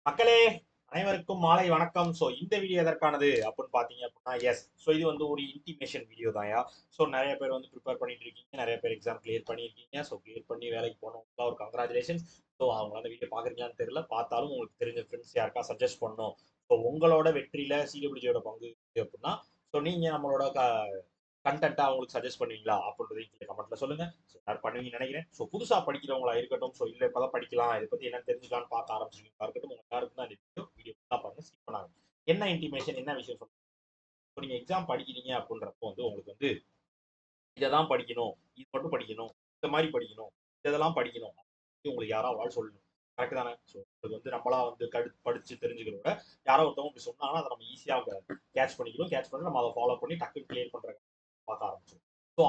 மக்களே, அனைவருக்கும் மாலை வணக்கம். இந்த வீடியோ எதற்கானது அப்படின்னு பார்த்தீங்க அப்படின்னா, இது வந்து ஒரு இன்டிமேஷன் வீடியோ தான்யா. நெறைய பேர் வந்து ப்ரிப்பேர் பண்ணிட்டு இருக்கீங்க. நெறைய பேர் எக்ஸாம் கிளியர் பண்ணியிருக்கீங்க. கிளியர் பண்ணி வேலைக்கு போனவங்களுக்குலாம் ஒரு கங்ராச்சுலேஷன்ஸ். அவங்களால அந்த வீடியோ பார்க்குறீங்களான்னு தெரியல. பார்த்தாலும் உங்களுக்கு தெரிஞ்ச ஃப்ரெண்ட்ஸ் யாருக்கா சஜஸ்ட் பண்ணணும். உங்களோட வெற்றியில சிடபிள்யூஜியோட பங்கு இருக்கு அப்படின்னா, நீங்க நம்மளோட கண்டென்ட்டா அவங்களுக்கு சஜஸ்ட் பண்ணுவீங்களா அப்படின்றதையும் கீழே கமெண்ட்ல சொல்லுங்க. எல்லாரும் பண்ணுவீங்கன்னு நினைக்கிறேன். புதுசா படிக்கிறவங்களா இருக்கட்டும், இல்ல இப்பதான் படிக்கலாம், இதை பத்தி என்ன தெரிஞ்சுக்கலாம்னு பார்க்க ஆரம்பிச்சிருக்கீங்களா இருக்கட்டும், உங்க எல்லாருக்கும் தான் இந்த வீடியோ ஃபுல்லா பாருங்க, ஸ்கிப் பண்ணாங்க. என்ன இன்டிமேஷன், என்ன விஷயம் சொல்லுங்க. நீங்க எக்ஸாம் படிக்கிறீங்க அப்படின்றப்போ வந்து உங்களுக்கு வந்து இதை தான் படிக்கணும், இது மட்டும் படிக்கணும், இந்த மாதிரி படிக்கணும், இதெல்லாம் படிக்கணும் உங்களுக்கு யாராவது சொல்லணும். கரெக்ட் தானே? அது வந்து நம்மளா வந்து படிச்சு தெரிஞ்சுக்கிறத விட யாரோ ஒருத்தவங்க இப்படி சொன்னாங்கன்னா அதை நம்ம ஈஸியா கேட்ச் பண்ணிக்கணும். கேட்ச் பண்ணி நம்ம அதை ஃபாலோ பண்ணி டக்குன்னு கிளியர் பண்ற பார்க்க ஆரம்பிச்சிடும்.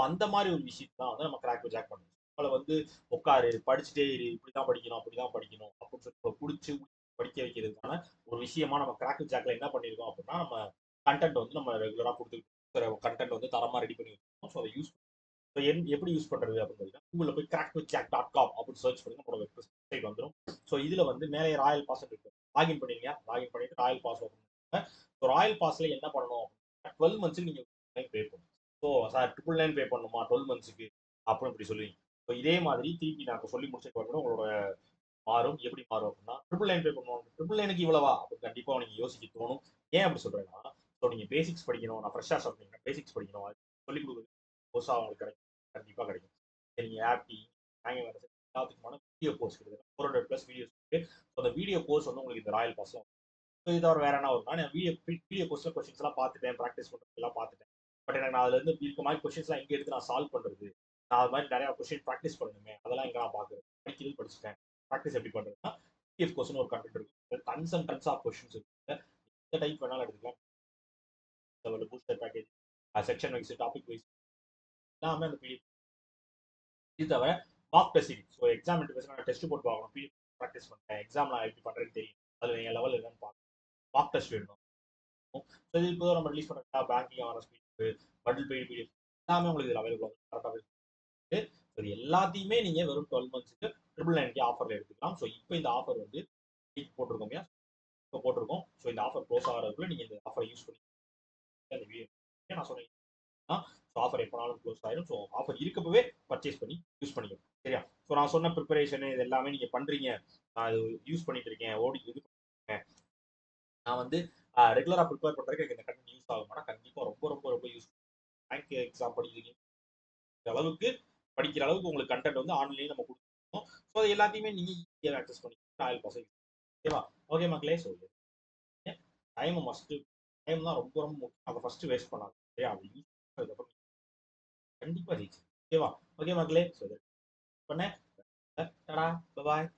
அந்த மாதிரி ஒரு விஷயம் தான் வந்து நம்ம கிராக் ஜாக் பண்ணணும். நம்மள வந்து உட்காரு, படிச்சுட்டே இரு, இப்படிதான் படிக்கணும், அப்படிதான் படிக்கணும் அப்படின்னு சொல்லி பிடிச்சி படிக்க வைக்கிறதுக்கான ஒரு விஷயமா நம்ம கிராக் ஜாக்ல என்ன பண்ணிருக்கோம் அப்படின்னா, நம்ம கண்டென்ட் வந்து நம்ம ரெகுலரா கொடுத்துக்கிட்டு கண்டென்ட் வந்து தரமா ரெடி பண்ணி வச்சிருக்கோம். அதை யூஸ் எப்படி யூஸ் பண்றது அப்படின்னு பார்த்தீங்கன்னா, கூகுள்ல போய் crackthejhack.com அப்படின்னு சர்ச் பண்ணி நம்மளோட வெப்சைட் வந்துடும். இதுல வந்து மேலே ராயல் பாஸ் இருக்கு. லாகின் பண்ணிருங்க. லாகின் பண்ணிட்டு ராயல் பாஸ் ஓப்பன் பண்ணுங்க. ராயல் பாஸ்ல என்ன பண்ணணும்? 12 மந்த்ஸ்க்கு நீங்க பே பண்ணணும். சார் 999 பே பண்ணணுமா 12 மந்த்ஸ்க்கு அப்படின்னு இப்படி சொல்லுவீங்க. இதே மாதிரி திருப்பி நான் சொல்லி முடிச்சதுக்கு அப்புறம் உங்களோட மாறும். எப்படி மாறும் அப்படின்னா 999 பே பண்ணுவோம். 999க்கு இவ்வளவா அப்படின்னு கண்டிப்பா நீங்க யோசிக்க தோணும். ஏன் அப்படி சொல்றேன்னா, நீங்க பேசிக்ஸ் படிக்கணும். நான் ஃப்ரெஷ்ஷா சொல்றீங்க, பேசிக்ஸ் படிக்கணும். சொல்லிக் கொடுக்குறது கோர்ஸா உங்களுக்கு கிடைக்கும். கண்டிப்பா கிடைக்கும். நீங்க ஆப்டி எல்லாத்துக்குமான வீடியோ கோர்ஸ் இருக்குது. 400+ வீடியோஸ் இருக்கு. அந்த வீடியோ கோர்ஸ் வந்து உங்களுக்கு இந்த ராயல் பாஸ்ல இது தவிர வேற என்ன வரும்னா, நான் வீடியோ கோர்ஸ்ல கொஸ்டின்ஸ் எல்லாம் பார்த்துட்டேன், ப்ராக்டிஸ் பண்றது எல்லாம் பார்த்துட்டேன். பட் எனக்கு நான் அதுல இருந்து இருக்க மாதிரி கொஸ்டின்ஸ் எல்லாம் எங்க எடுத்து நான் சால்வ் பண்றது, நான் அது மாதிரி நிறைய கொஸ்டின் ப்ராக்டிஸ் பண்ணணுமே, அதெல்லாம் எங்க நான் பாக்குறேன். படிக்கிறது படிச்சுட்டேன். ப்ராக்டிஸ் எப்படி பண்றதுன்னா, பிடிஎஃப் கோர்ஸ்னு ஒரு கண்டென்ட் இருக்கு. Tons and tons of questions இருக்கு. எந்த டைப் வேணாலும் எடுத்துக்கலாம். Booster package, section wise, topic wise எல்லாமே அந்த பிடிஎஃப். இது தவிர மார்க் டெஸ்டிங். எக்ஸாம் நான் டெஸ்ட் போட்டு பார்க்கணும். பிடிஎஃப் ப்ராக்டிஸ் பண்ணேன். எக்ஸாம் நான் எப்படி பண்றேன்னு தெரியும். அதுல என் லெவல் என்னன்னு பார்க்கணும். மார்க் டெஸ்ட் வேணும். இது இப்போ நம்ம ரிலீஸ் பண்ண பேங்கிங் ஆன ஸ்பீட், பண்டில் பெய்டு பிடிஎஃப் எல்லாமே உங்களுக்கு இதில் அவைலபிள் கரெக்டாக இருக்கு. இது எல்லாத்தையுமே நீங்க வெறும் 12 மந்த்ஸ்க்கு 999 ஆஃபர்ல எடுத்துக்கலாம். இப்போ இந்த ஆஃபர் வந்து போட்டிருக்கோம் இல்லையா? இப்போ போட்டிருக்கோம். இந்த ஆஃபர் க்ளோஸ் ஆகிறதுக்குள்ள நீங்க இந்த ஆஃபரை யூஸ் பண்ணி அந்த வீடியோ நான் சொன்னேன். ஆஃபர் எப்போனாலும் க்ளோஸ் ஆயிடும். ஆஃபர் இருக்கப்பவே பர்ச்சேஸ் பண்ணி யூஸ் பண்ணிக்கணும். சரியா? நான் சொன்ன ப்ரிப்பரேஷன் இது எல்லாமே நீங்க பண்றீங்க. நான் இது யூஸ் பண்ணிட்டு இருக்கேன். ஓடி இது நான் வந்து ரெகுலரா ப்ரிப்பேர் பண்றதுக்கு எனக்கு இந்த கண்டென்ட் யூஸ் ஆகுமானா கண்டிப்பா ரொம்ப ரொம்ப ரொம்ப யூஸ். பேங்க் எக்ஸாம் படிக்கிறீங்க அளவுக்கு படிக்கிற அளவுக்கு உங்களுக்கு கண்டென்ட் வந்து ஆன்லைன்ல நம்ம கொடுத்துருக்கோம். அது எல்லாத்தையுமே நீங்க ஈஸியாக ஆக்சஸ் பண்ணிக்கலாம். ராயல் பாஸ் ஓகேவா? ஓகே மக்களே. Time must. டைம் தான் ரொம்ப ரொம்ப முக்கியம். அதை ஃபர்ஸ்ட் வேஸ்ட் பண்ணாங்க. சரியா? அது யூஸ் பண்ணதுக்கப்புறம் கண்டிப்பா ஜெயிச்சு. ஓகேவா? ஓகே மக்களே. பண்ணேன். டடா பாய்.